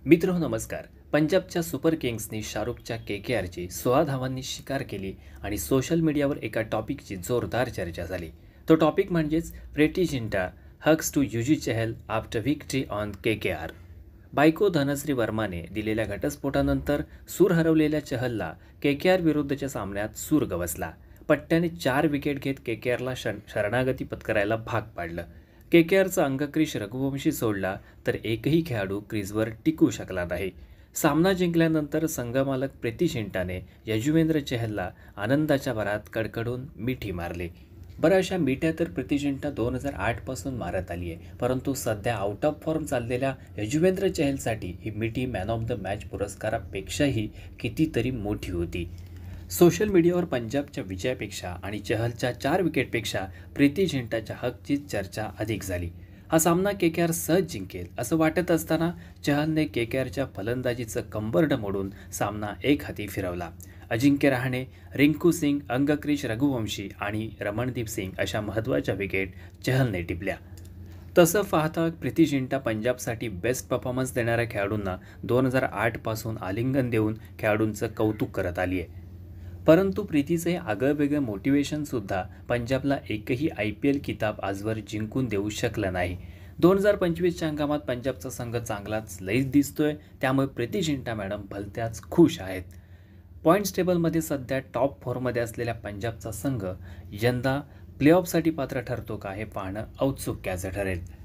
मित्रांनो नमस्कार. पंजाबच्या सुपर किंग्सनी शाहरुखच्या के-के-आरची 16 धावांनी शिकार केली आणि सोशल मीडियावर एका टॉपिकची जोरदार चर्चा झाली. तो टॉपिक म्हणजेच Preity Zinta hugs to Yuzi Chahal after victory on KKR. बायको धनश्री वर्माने दिलेल्या घटस्फोटानंतर सूर हरवलेल्या चहलला के-के-आर विरुद्धच्या सामन्यात सूर गवसला. पट्ट्याने 4 विकेट घेत के-के-आरला शरणागती पत्करायला भाग पाडलं. के-के-आरचा अंगक्रीज रघुवंशी सोडला तर एकही खेळाडू क्रीजवर टिकू शकला नाही. सामना जिंकल्यानंतर संघमालक प्रीती झिंटाने यजुवेंद्र चहलला आनंदाच्या भरात कडकडून मिठी मारली. बरं, अशा मिठ्या तर प्रीती झिंटा 2008 पासून मारत आली आहे, परंतु सध्या आउट ऑफ फॉर्म चाललेल्या यजुवेंद्र चहलसाठी ही मिठी मॅन ऑफ द मॅच पुरस्कारापेक्षाही कितीतरी मोठी होती. सोशल मीडियावर पंजाबच्या विजयापेक्षा आणि चहलच्या 4 विकेटपेक्षा प्रीती झिंटाच्या हकची चर्चा अधिक झाली. हा सामना के-के-आर सहज जिंकेल असं वाटत असताना चहलने के-के-आरच्या फलंदाजीचं कंबरड मोडून सामना एकहाती फिरवला. अजिंक्य रहाणे, रिंकू सिंग, अंगक्रीज रघुवंशी आणि रमणदीप सिंग अशा महत्त्वाच्या विकेट चहलने टिपल्या. तसं पाहता प्रीती झिंटा पंजाबसाठी बेस्ट परफॉर्मन्स देणाऱ्या खेळाडूंना 2008 पासून आलिंगन देऊन खेळाडूंचं कौतुक करत आली आहे. परंतु प्रीतीचं हे आगळंवेगळं मोटिवेशनसुद्धा पंजाबला एकही IPL किताब आजवर जिंकून देऊ शकलं नाही. 2025च्या हंगामात पंजाबचा संघ चांगलाच लयच दिसतोय, त्यामुळे प्रीती झिंटा मॅडम भलत्याच खुश आहेत. पॉईंट्स टेबलमध्ये सध्या टॉप 4मध्ये असलेल्या पंजाबचा संघ यंदा प्लेऑफसाठी पात्र ठरतो का हे पाहणं औत्सुक्याचं ठरेल.